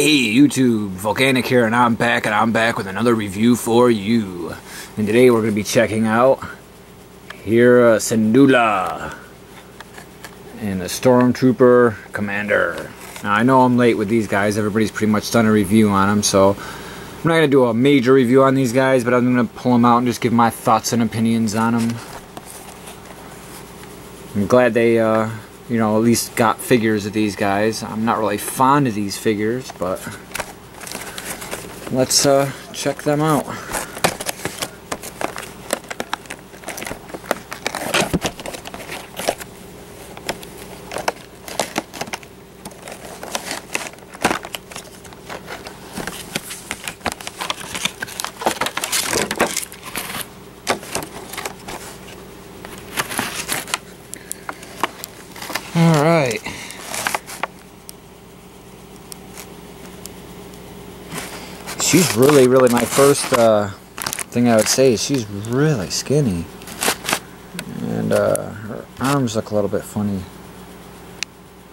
Hey YouTube, Volcanic here, and I'm back with another review for you. And today we're going to be checking out Hera Syndulla and the Stormtrooper Commander. Now I know I'm late with these guys, everybody's pretty much done a review on them, so I'm not going to do a major review on these guys, but I'm going to pull them out and just give my thoughts and opinions on them. I'm glad they, you know, at least got figures of these guys. I'm not really fond of these figures, but let's check them out. Alright. She's really my first thing I would say is she's really skinny. And her arms look a little bit funny.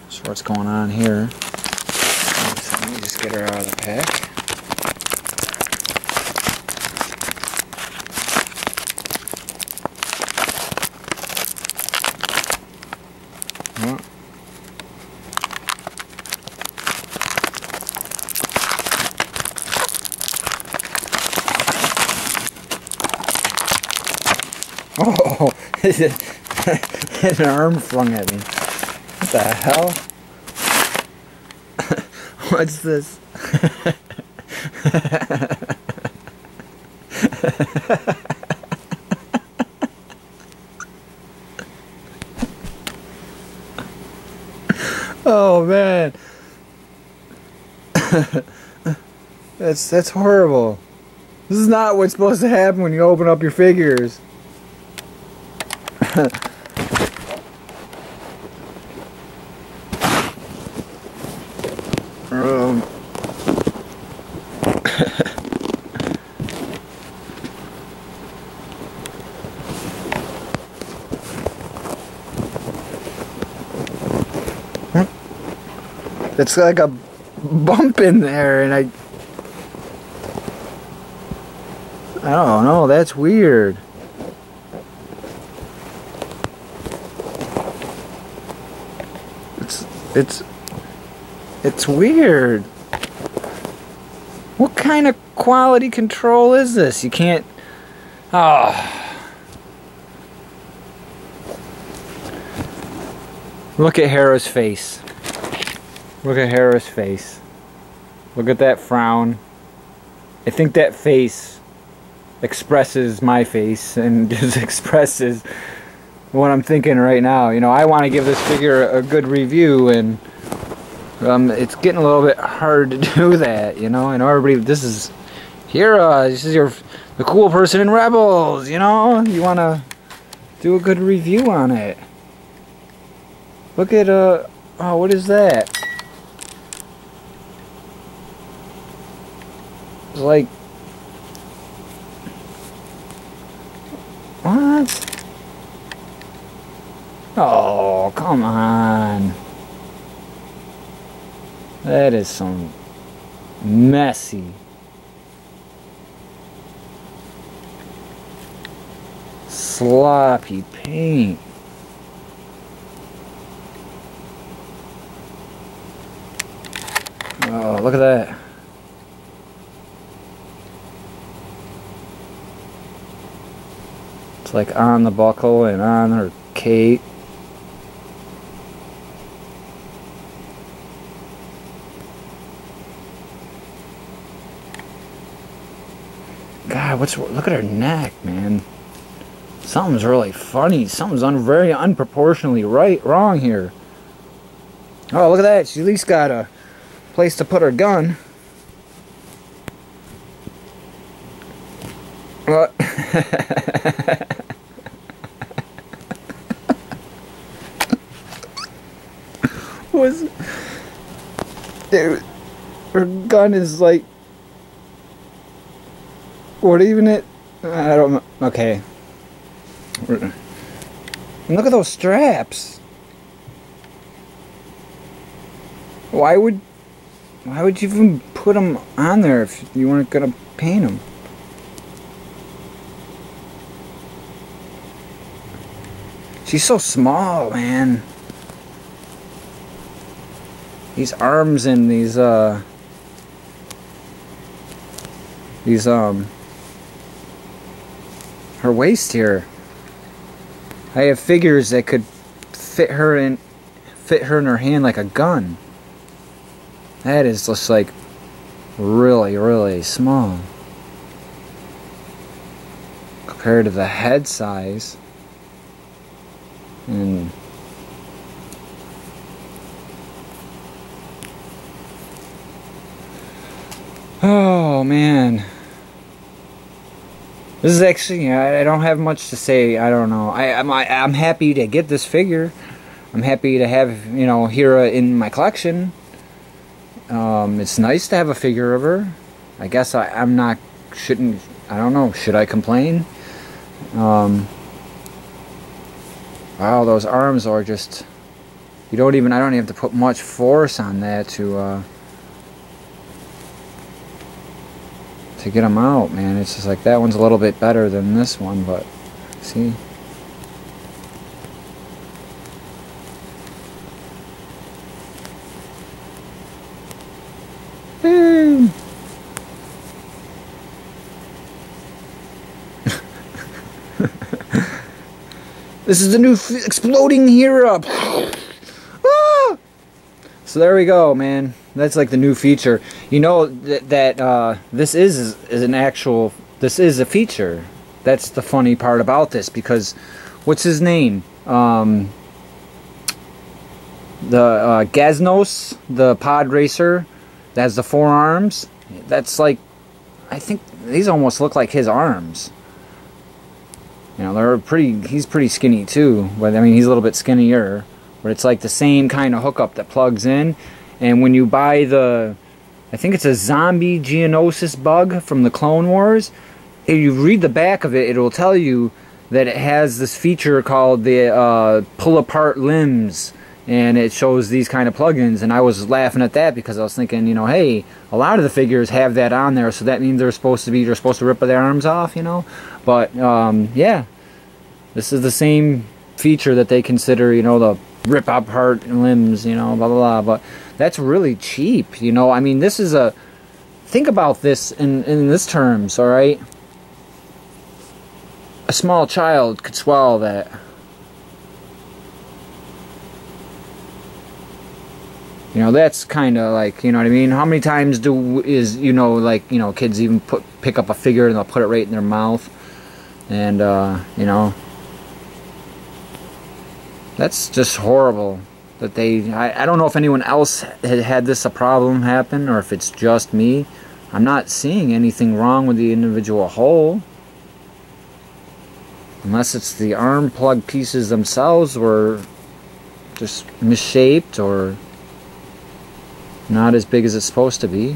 So what's going on here? So let me just get her out of the pack. Oh, an arm flung at me. What the hell? What's this? Oh man. That's horrible. This is not what's supposed to happen when you open up your figures. It's like a bump in there, and I don't know, that's weird. It's weird. What kind of quality control is this? You can't... Look at Hera's face. Look at Hera's face. Look at that frown. I think that face expresses my face and just expresses what I'm thinking right now. You know, I want to give this figure a good review, and it's getting a little bit hard to do that, you know. I know everybody, this is Hera, this is the cool person in Rebels, you know. You want to do a good review on it. Look at, oh, what is that? It's like, what? Oh, come on. That is some messy, sloppy paint. Oh, look at that. It's like on the buckle and on her cape. God, look at her neck, man. Something's really funny. Something's very unproportionately wrong here. Oh, look at that. She at least got a place to put her gun. What? Her gun is like, what even it? I don't know. Okay. And look at those straps. Why would Why would you even put them on there if you weren't gonna paint them? She's so small, man. These arms and these her waist here. I have figures that could fit her in her hand like a gun. That is just like really, really small compared to the head size. And oh man, this is actually, I don't have much to say. I don't know. I'm happy to get this figure. I'm happy to have, you know, Hera in my collection. It's nice to have a figure of her. I guess I don't know, should I complain? Wow, those arms are just, I don't even have to put much force on that to get them out, man. It's just like, that one's a little bit better than this one, but see? This is the new exploding Hera. Ah! So there we go, man. That's like the new feature. You know that this is a feature. That's the funny part about this, because what's his name? The Gaznos, the pod racer, that has the 4 arms. That's like, I think these almost look like his arms. You know, he's pretty skinny too, but I mean, he's a little bit skinnier. But it's like the same kind of hookup that plugs in. And when you buy I think it's a zombie Geonosis bug from the Clone Wars, if you read the back of it, it will tell you that it has this feature called the pull apart limbs. And it shows these kind of plugins, and I was laughing at that because I was thinking, you know, hey, a lot of the figures have that on there, so that means they're supposed to rip their arms off, you know. But yeah, this is the same feature that they consider, you know, the rip apart limbs, you know, blah blah blah. But that's really cheap, you know. I mean, this is think about this in this terms, all right? A small child could swallow that. You know, that's kind of like, you know what I mean? How many times kids even pick up a figure and they'll put it right in their mouth? And, you know, that's just horrible. That I don't know if anyone else had this a problem happen, or if it's just me. I'm not seeing anything wrong with the individual hole. Unless it's the arm plug pieces themselves were just misshaped or not as big as it's supposed to be.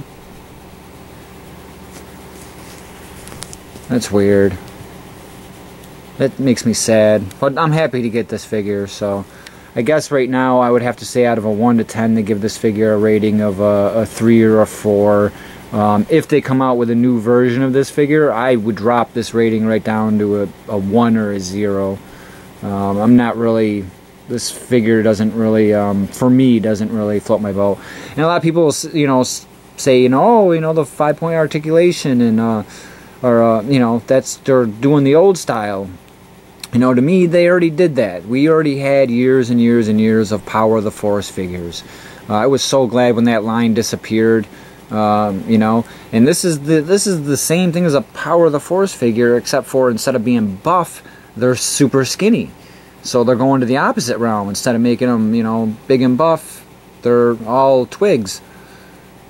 That's weird. That makes me sad. But I'm happy to get this figure, so I guess right now I would have to say out of a 1 to 10 to give this figure a rating of a 3 or a 4. If they come out with a new version of this figure, I would drop this rating right down to a 1 or a 0. I'm not really... This figure doesn't really, for me, doesn't really float my boat. And a lot of people, you know, say, you know, oh, you know, the 5-point articulation and, you know, they're doing the old style. You know, to me, they already did that. We already had years and years and years of Power of the Force figures. I was so glad when that line disappeared. You know, and this is the same thing as a Power of the Force figure, except for instead of being buff, they're super skinny. So they're going to the opposite realm. Instead of making them, you know, big and buff, they're all twigs.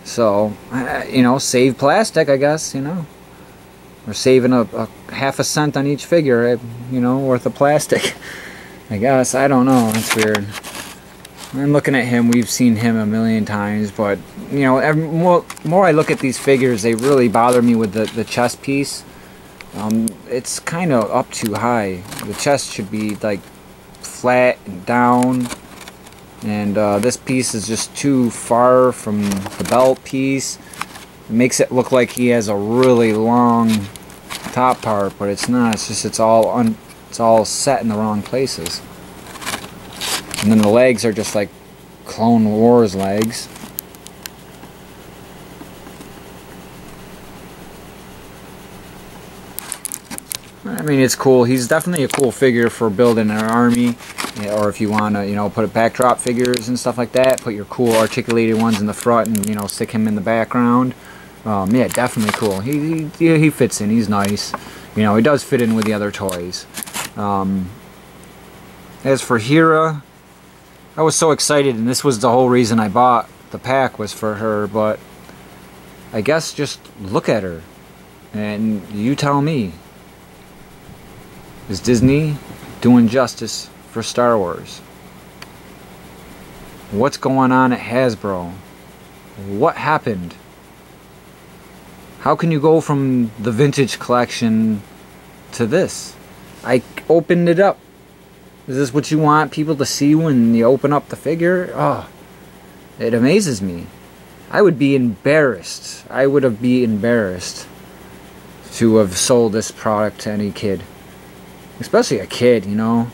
So, you know, save plastic, I guess, you know. We're saving a half a cent on each figure, you know, worth of plastic. I guess. I don't know. That's weird. I'm looking at him. We've seen him a million times, but, you know, more I look at these figures, they really bother me with the chest piece. It's kind of up too high. The chest should be, like, flat and down. and this piece is just too far from the belt piece. It makes it look like he has a really long top part, but it's not. It's just it's all set in the wrong places. And then the legs are just like Clone Wars legs. I mean, it's cool. He's definitely a cool figure for building an army, or if you want to, you know, put a backdrop figures and stuff like that. Put your cool articulated ones in the front, and you know, stick him in the background. Yeah, definitely cool. He fits in. He's nice. You know, he does fit in with the other toys. As for Hera, I was so excited, and this was the whole reason I bought the pack, was for her. But I guess just look at her, and you tell me. Is Disney doing justice for Star Wars? What's going on at Hasbro? What happened? How can you go from the vintage collection to this? I opened it up. Is this what you want people to see when you open up the figure? Oh, it amazes me. I would be embarrassed. I would be embarrassed to have sold this product to any kid. Especially a kid, you know.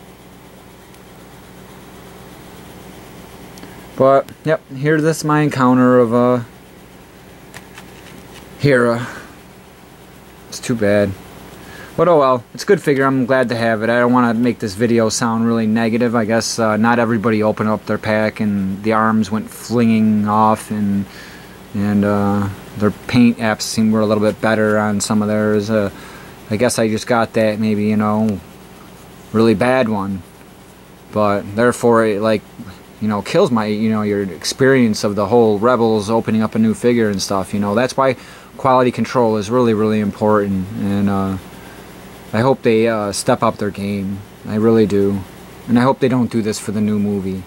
But, yep, here's my encounter of Hera. It's too bad. But oh well, it's a good figure. I'm glad to have it. I don't want to make this video sound really negative. I guess not everybody opened up their pack and the arms went flinging off, and their paint apps were a little bit better on some of theirs. I guess I just got that maybe, you know, really bad one, but therefore it, like, you know, kills my, you know, your experience of the whole Rebels opening up a new figure and stuff. You know, that's why quality control is really, really important, and I hope they step up their game. I really do, and I hope they don't do this for the new movie.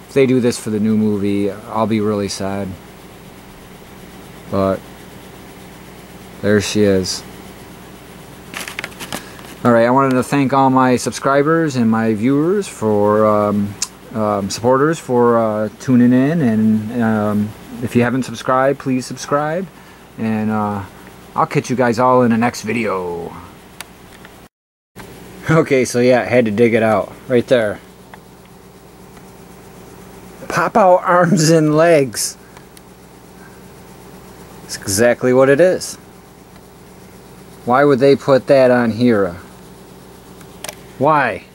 If they do this for the new movie, I'll be really sad. But there she is. Alright, I wanted to thank all my subscribers and my viewers for, supporters for tuning in, and if you haven't subscribed, please subscribe, and I'll catch you guys all in the next video. Okay, so yeah, I had to dig it out. Right there. Pop out arms and legs. That's exactly what it is. Why would they put that on Hera? Why?